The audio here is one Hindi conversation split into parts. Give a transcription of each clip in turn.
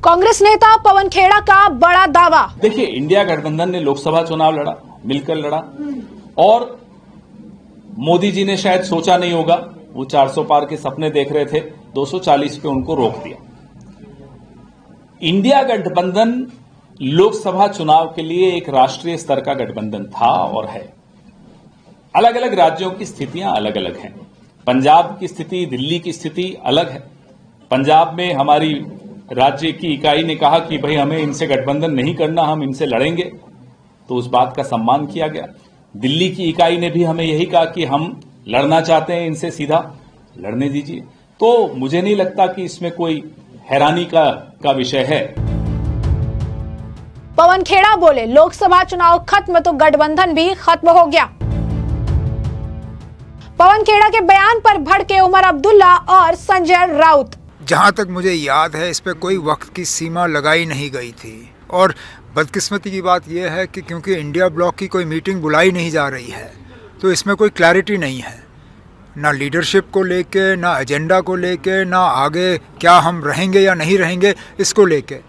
कांग्रेस नेता पवन खेड़ा का बड़ा दावा। देखिए, इंडिया गठबंधन ने लोकसभा चुनाव लड़ा, मिलकर लड़ा, और मोदी जी ने शायद सोचा नहीं होगा, वो 400 पार के सपने देख रहे थे, 240 पे उनको रोक दिया। इंडिया गठबंधन लोकसभा चुनाव के लिए एक राष्ट्रीय स्तर का गठबंधन था और है। अलग अलग राज्यों की स्थितियां अलग अलग हैं। पंजाब की स्थिति, दिल्ली की स्थिति अलग है। पंजाब में हमारी राज्य की इकाई ने कहा कि भाई हमें इनसे गठबंधन नहीं करना, हम इनसे लड़ेंगे, तो उस बात का सम्मान किया गया। दिल्ली की इकाई ने भी हमें यही कहा कि हम लड़ना चाहते हैं इनसे, सीधा लड़ने दीजिए। तो मुझे नहीं लगता कि इसमें कोई हैरानी का विषय है। पवन खेड़ा बोले, लोकसभा चुनाव खत्म तो गठबंधन भी खत्म हो गया। पवन खेड़ा के बयान पर भड़के उमर अब्दुल्ला और संजय राउत। जहाँ तक मुझे याद है, इस पे कोई वक्त की सीमा लगाई नहीं गई थी, और बदकिस्मती की बात यह है कि क्योंकि इंडिया ब्लॉक की कोई मीटिंग बुलाई नहीं जा रही है, तो इसमें कोई क्लैरिटी नहीं है, ना लीडरशिप को लेके, ना एजेंडा को लेके, ना आगे क्या हम रहेंगे या नहीं रहेंगे इसको लेके।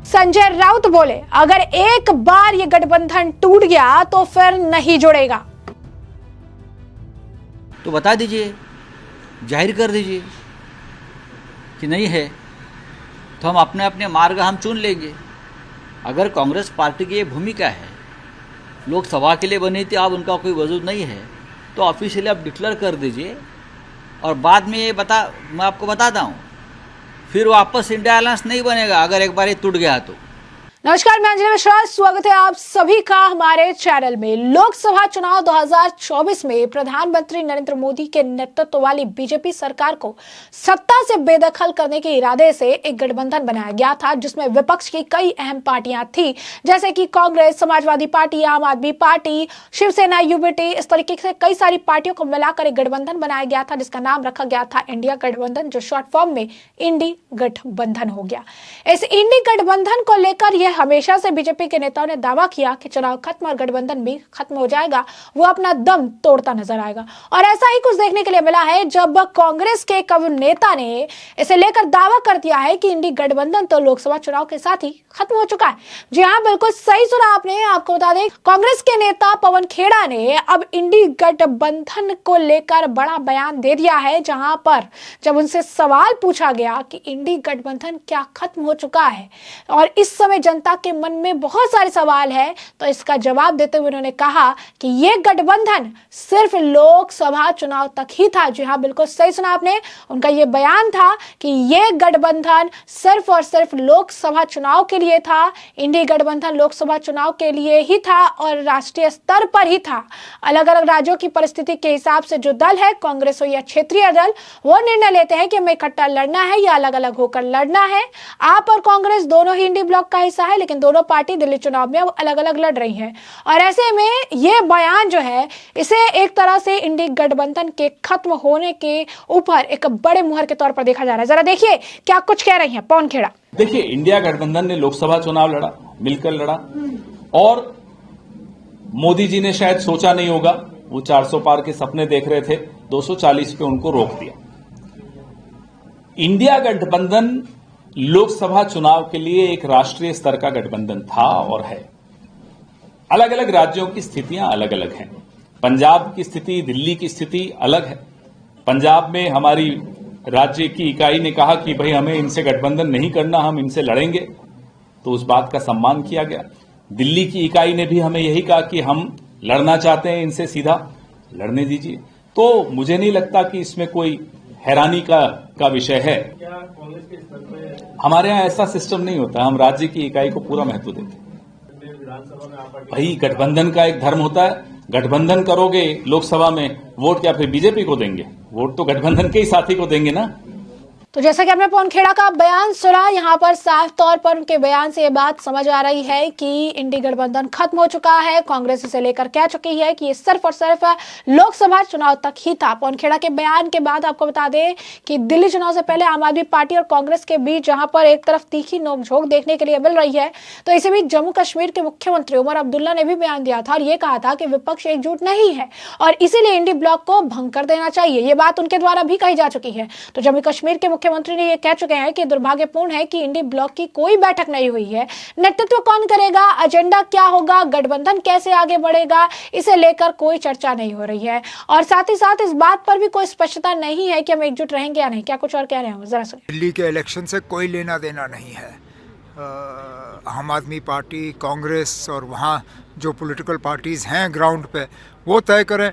संजय राउत बोले, अगर एक बार ये गठबंधन टूट गया तो फिर नहीं जुड़ेगा। तो बता दीजिए, जाहिर कर दीजिए कि नहीं है, तो हम अपने अपने मार्ग हम चुन लेंगे। अगर कांग्रेस पार्टी की ये भूमिका है, लोकसभा के लिए बनी थी, अब उनका कोई वजूद नहीं है, तो ऑफिशियली आप डिक्लेयर कर दीजिए, और बाद में ये मैं आपको बताता हूँ, फिर वापस इंडिया अलायंस नहीं बनेगा अगर एक बार ये टूट गया तो। नमस्कार, मैं अंजलि मिश्रा, स्वागत है आप सभी का हमारे चैनल में। लोकसभा चुनाव 2024 में प्रधानमंत्री नरेंद्र मोदी के नेतृत्व वाली बीजेपी सरकार को सत्ता से बेदखल करने के इरादे से एक गठबंधन बनाया गया था, जिसमें विपक्ष की कई अहम पार्टियां थी, जैसे कि कांग्रेस, समाजवादी पार्टी, आम आदमी पार्टी, शिवसेना, यूबीटी। इस तरीके से कई सारी पार्टियों को मिलाकर एक गठबंधन बनाया गया था, जिसका नाम रखा गया था इंडिया गठबंधन, जो शॉर्ट फॉर्म में इंडी गठबंधन हो गया। इस इंडी गठबंधन को लेकर हमेशा से बीजेपी के नेताओं ने दावा किया कि चुनाव खत्म और गठबंधन भी खत्म हो जाएगा, वो अपना दम तोड़ता नजर आएगा। और ऐसा ही कुछ देखने के लिए मिला है, जब कांग्रेस के एक नेता ने इसे लेकर दावा कर दिया है कि इंडी गठबंधन तो लोकसभा चुनाव के साथ ही खत्म हो चुका है। जी हाँ, बिल्कुल सही सुना आपने। आपको बता दें, कांग्रेस के नेता पवन खेड़ा ने अब इंडी गठबंधन को लेकर बड़ा बयान दे दिया है, जहां पर जब उनसे सवाल पूछा गया कि इंडी गठबंधन क्या खत्म हो चुका है और इस समय जनता के मन में बहुत सारे सवाल है, तो इसका जवाब देते हुए उन्होंने कहा कि यह गठबंधन सिर्फ लोकसभा चुनाव तक ही था। जी हाँ, बिल्कुल सही सुना आपने। उनका यह बयान था कि यह गठबंधन सिर्फ और सिर्फ लोकसभा चुनाव के लिए था। इंडी गठबंधन लोकसभा चुनाव के लिए ही था और राष्ट्रीय स्तर पर ही था। अलग अलग राज्यों की परिस्थिति के हिसाब से जो दल है, कांग्रेस हो या क्षेत्रीय दल, वो निर्णय लेते हैं कि हमें इकट्ठा लड़ना है या अलग अलग होकर लड़ना है। आप और कांग्रेस दोनों ही इंडी ब्लॉक का हिस्सा है, लेकिन दोनों पार्टी दिल्ली चुनाव में अब अलग अलग लड़ रही हैं। और ऐसे में यह बयान जो है, इसे एक तरह से इंडी गठबंधन के खत्म होने के ऊपर एक बड़े मुहर के तौर पर देखा जा रहा है। जरा देखिए क्या कुछ कह रही हैं पवन खेड़ा। देखिए, इंडिया गठबंधन ने लोकसभा चुनाव लड़ा, मिलकर लड़ा, और मोदी जी ने शायद सोचा नहीं होगा, वो 400 पार के सपने देख रहे थे, 240 पे उनको रोक दिया। इंडिया गठबंधन लोकसभा चुनाव के लिए एक राष्ट्रीय स्तर का गठबंधन था और है। अलग अलग राज्यों की स्थितियां अलग अलग हैं। पंजाब की स्थिति, दिल्ली की स्थिति अलग है। पंजाब में हमारी राज्य की इकाई ने कहा कि भाई हमें इनसे गठबंधन नहीं करना, हम इनसे लड़ेंगे, तो उस बात का सम्मान किया गया। दिल्ली की इकाई ने भी हमें यही कहा कि हम लड़ना चाहते हैं इनसे, सीधा लड़ने दीजिए। तो मुझे नहीं लगता कि इसमें कोई हैरानी का विषय है। हमारे यहाँ ऐसा सिस्टम नहीं होता, हम राज्य की इकाई को पूरा महत्व देते हैं। भाई, गठबंधन का एक धर्म होता है, गठबंधन करोगे लोकसभा में, वोट क्या फिर बीजेपी को देंगे? वोट तो गठबंधन के ही साथी को देंगे ना। तो जैसा कि आपने पवन खेड़ा का बयान सुना, यहाँ पर साफ तौर पर उनके बयान से ये बात समझ आ रही है कि इंडी गठबंधन खत्म हो चुका है। कांग्रेस इसे लेकर कह चुकी है कि ये सिर्फ और सिर्फ लोकसभा चुनाव तक ही था। पवन खेड़ा के बयान के बाद आपको बता दें कि दिल्ली चुनाव से पहले आम आदमी पार्टी और कांग्रेस के बीच जहां पर एक तरफ तीखी नोकझोंक देखने के लिए मिल रही है, तो इसी बीच जम्मू कश्मीर के मुख्यमंत्री उमर अब्दुल्ला ने भी बयान दिया था और ये कहा था कि विपक्ष एकजुट नहीं है और इसीलिए इंडी ब्लॉक को भंग कर देना चाहिए। ये बात उनके द्वारा भी कही जा चुकी है। तो जम्मू कश्मीर के मुख्यमंत्री ने ये कह चुके हैं कि दुर्भाग्यपूर्ण है कि इंडी ब्लॉक की कोई बैठक नहीं हुई है। नेतृत्व कौन करेगा, एजेंडा क्या होगा, गठबंधन कैसे आगे बढ़ेगा, इसे लेकर कोई चर्चा नहीं हो रही है और साथ ही साथ इस बात पर भी कोई स्पष्टता नहीं है कि हम एकजुट रहेंगे या नहीं। क्या कुछ और कह रहे हैं, जरा सुनिए। दिल्ली के इलेक्शन से कोई लेना देना नहीं है। आम आदमी पार्टी, कांग्रेस और वहाँ जो पॉलिटिकल पार्टीज़ हैं ग्राउंड पे वो तय करें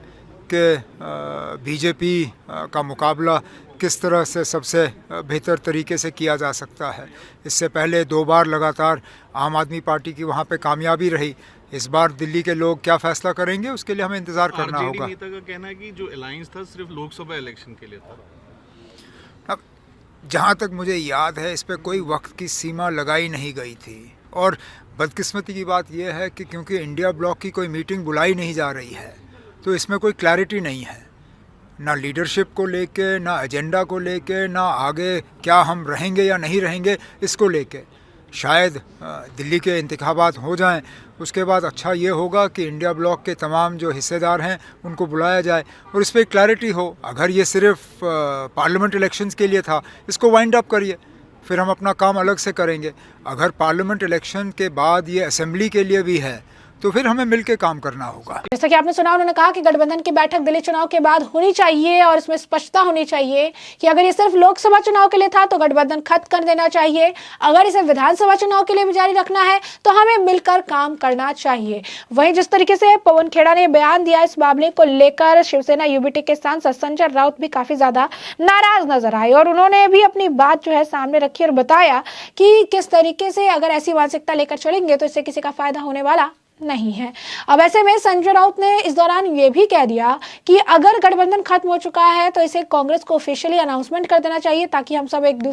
कि बीजेपी का मुकाबला किस तरह से सबसे बेहतर तरीके से किया जा सकता है। इससे पहले 2 बार लगातार आम आदमी पार्टी की वहाँ पे कामयाबी रही। इस बार दिल्ली के लोग क्या फैसला करेंगे उसके लिए हमें इंतज़ार करना होगा। आरजेडी नेता का कहना है कि जो अलायंस था सिर्फ लोकसभा इलेक्शन के लिए था। अब जहाँ तक मुझे याद है इस पर कोई वक्त की सीमा लगाई नहीं गई थी और बदकिस्मती की बात यह है कि क्योंकि इंडिया ब्लॉक की कोई मीटिंग बुलाई नहीं जा रही है तो इसमें कोई क्लैरिटी नहीं है, ना लीडरशिप को लेके, ना एजेंडा को लेके, ना आगे क्या हम रहेंगे या नहीं रहेंगे इसको लेके। शायद दिल्ली के इंतखाबात हो जाएं, उसके बाद अच्छा ये होगा कि इंडिया ब्लॉक के तमाम जो हिस्सेदार हैं उनको बुलाया जाए और इस पर क्लैरिटी हो। अगर ये सिर्फ पार्लियामेंट इलेक्शंस के लिए था, इसको वाइंड अप करिए, फिर हम अपना काम अलग से करेंगे। अगर पार्लियामेंट इलेक्शन के बाद ये असेंबली के लिए भी है तो फिर हमें मिलकर काम करना होगा। जैसा कि आपने सुना, उन्होंने कहा कि गठबंधन की बैठक दिल्ली चुनाव के बाद होनी चाहिए और इसमें स्पष्टता होनी चाहिए कि अगर ये सिर्फ लोकसभा चुनाव के लिए था तो गठबंधन खत्म कर देना चाहिए, अगर इसे विधानसभा चुनाव के लिए भी जारी रखना है तो हमें मिलकर काम करना चाहिए। वहीं जिस तरीके से पवन खेड़ा ने बयान दिया इस मामले को लेकर शिवसेना यूबीटी के सांसद संजय राउत भी काफी ज्यादा नाराज नजर आए और उन्होंने भी अपनी बात जो है सामने रखी और बताया कि किस तरीके से अगर ऐसी मानसिकता लेकर चलेंगे तो इससे किसी का फायदा होने वाला नहीं है। अब ऐसे में संजय राउत ने इस दौरान ये भी कह दिया कि अगर गठबंधन खत्म हो चुका है तो इसे कांग्रेस को ऑफिशियली अनाउंसमेंट कर देना चाहिए ताकि हम सब एक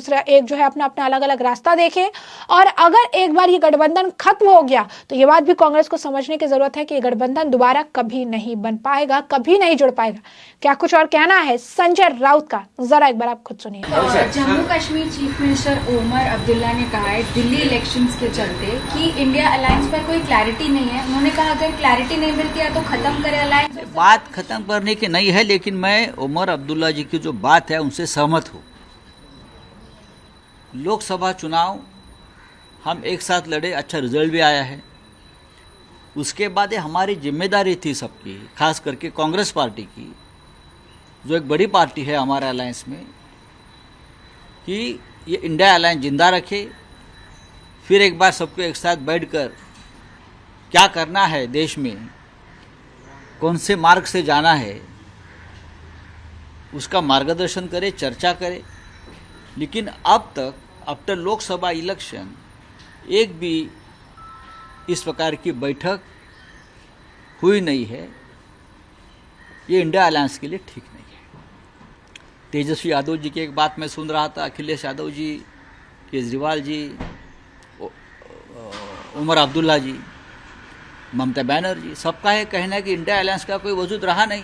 जो है अपना अपना अलग अलग रास्ता देखें। और अगर एक बार ये गठबंधन खत्म हो गया तो ये बात भी कांग्रेस को समझने की जरूरत है कि ये गठबंधन दोबारा कभी नहीं बन पाएगा, कभी नहीं जुड़ पाएगा। क्या कुछ और कहना है संजय राउत का, जरा एक बार आप खुद सुनिए। जम्मू कश्मीर चीफ मिनिस्टर ओमर अब्दुल्ला ने कहा है दिल्ली इलेक्शंस के चलते कि इंडिया अलायंस पर कोई क्लैरिटी नहीं है। उन्होंने कहा अगर क्लैरिटी नहीं मिलती है तो खत्म करे अलायंस। बात खत्म करने की नहीं है, लेकिन मैं उमर अब्दुल्ला जी की जो बात है उनसे सहमत हूँ। लोकसभा चुनाव हम एक साथ लड़े, अच्छा रिजल्ट भी आया है। उसके बाद ये हमारी जिम्मेदारी थी सबकी, खास करके कांग्रेस पार्टी की जो एक बड़ी पार्टी है हमारे अलायंस में, कि ये इंडिया अलायंस जिंदा रखे। फिर एक बार सबको एक साथ बैठकर क्या करना है, देश में कौन से मार्ग से जाना है, उसका मार्गदर्शन करे, चर्चा करे। लेकिन अब तक आफ्टर लोकसभा इलेक्शन एक भी इस प्रकार की बैठक हुई नहीं है। ये इंडिया अलायंस के लिए ठीक नहीं है। तेजस्वी यादव जी की एक बात मैं सुन रहा था, अखिलेश यादव जी, केजरीवाल जी, उमर अब्दुल्ला जी, ममता बनर्जी, सबका ये कहना है कि इंडिया अलायंस का कोई वजूद रहा नहीं।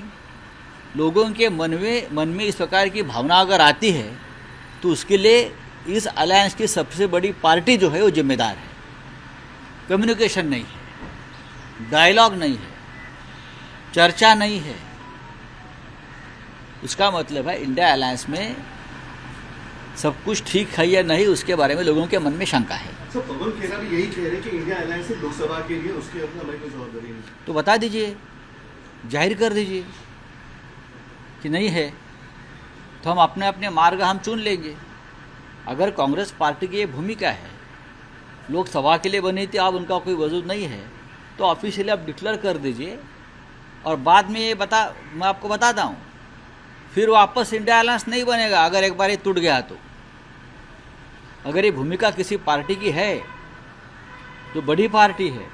लोगों के मन में इस प्रकार की भावना अगर आती है तो उसके लिए इस अलायंस की सबसे बड़ी पार्टी जो है वो जिम्मेदार है। कम्युनिकेशन नहीं है, डायलॉग नहीं है, चर्चा नहीं है। उसका मतलब है इंडिया अलायंस में सब कुछ ठीक है या नहीं, उसके बारे में लोगों के मन में शंका है। सर, पवन खेड़ा भी यही कह रहे हैं कि इंडिया अलायंस सिर्फ लोकसभा के लिए, उसके अपना अलग कोई जवाबदारी नहीं। तो बता दीजिए, जाहिर कर दीजिए कि नहीं है, तो हम अपने अपने मार्ग हम चुन लेंगे। अगर कांग्रेस पार्टी की ये भूमिका है, लोकसभा के लिए बनी थी, अब उनका कोई वजूद नहीं है, तो ऑफिशियली आप डिक्लेयर कर दीजिए और बाद में मैं आपको बताता हूँ, फिर वापस इंडिया अलायंस नहीं बनेगा अगर एक बार ये टूट गया तो। अगर ये भूमिका किसी पार्टी की है जो बड़ी पार्टी है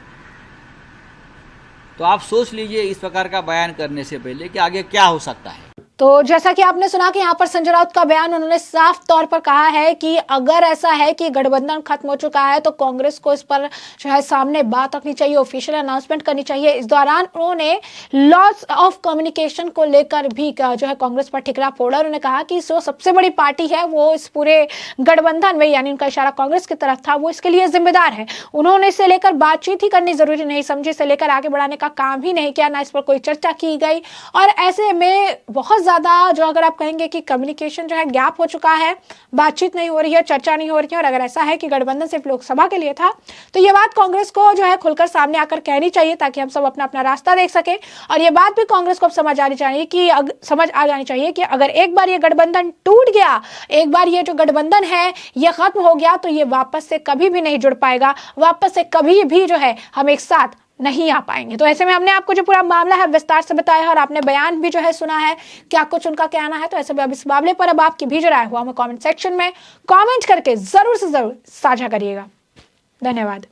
तो आप सोच लीजिए इस प्रकार का बयान करने से पहले कि आगे क्या हो सकता है। तो जैसा कि आपने सुना कि यहाँ पर संजय राउत का बयान, उन्होंने साफ तौर पर कहा है कि अगर ऐसा है कि गठबंधन खत्म हो चुका है तो कांग्रेस को इस पर जो है सामने बात रखनी चाहिए, ऑफिशियल अनाउंसमेंट करनी चाहिए। इस दौरान उन्होंने लॉस ऑफ कम्युनिकेशन को लेकर भी जो है कांग्रेस पर ठिकरा फोड़ा। उन्होंने कहा कि जो सबसे बड़ी पार्टी है वो इस पूरे गठबंधन में, यानी उनका इशारा कांग्रेस की तरफ था, वो इसके लिए जिम्मेदार है। उन्होंने इसे लेकर बातचीत ही करनी जरूरी नहीं समझी, इसे लेकर आगे बढ़ाने का काम ही नहीं किया, ना इस पर कोई चर्चा की गई। और ऐसे में बहुत ज्यादा जो अगर आप कहेंगे कि कम्युनिकेशन जो है गैप हो चुका है, बातचीत नहीं हो रही है, चर्चा नहीं हो रही है, और अगर ऐसा है कि गठबंधन सिर्फ लोकसभा के लिए था तो ये बात कांग्रेस को जो है खुलकर सामने आकर कहनी चाहिए ताकि हम सब अपना अपना रास्ता देख सके। और ये बात भी कांग्रेस को अब समझ आ जानी चाहिए कि अगर एक बार ये गठबंधन टूट गया, एक बार ये जो गठबंधन है ये खत्म हो गया तो ये वापस से कभी भी नहीं जुड़ पाएगा, वापस से कभी भी जो है हम एक साथ नहीं आ पाएंगे। तो ऐसे में हमने आपको जो पूरा मामला है विस्तार से बताया है और आपने बयान भी जो है सुना है, क्या कुछ उनका कहना है। तो ऐसे में अब इस मामले पर अब आपकी भी जो राय हुआ हमें कमेंट सेक्शन में कमेंट करके जरूर से जरूर साझा करिएगा। धन्यवाद।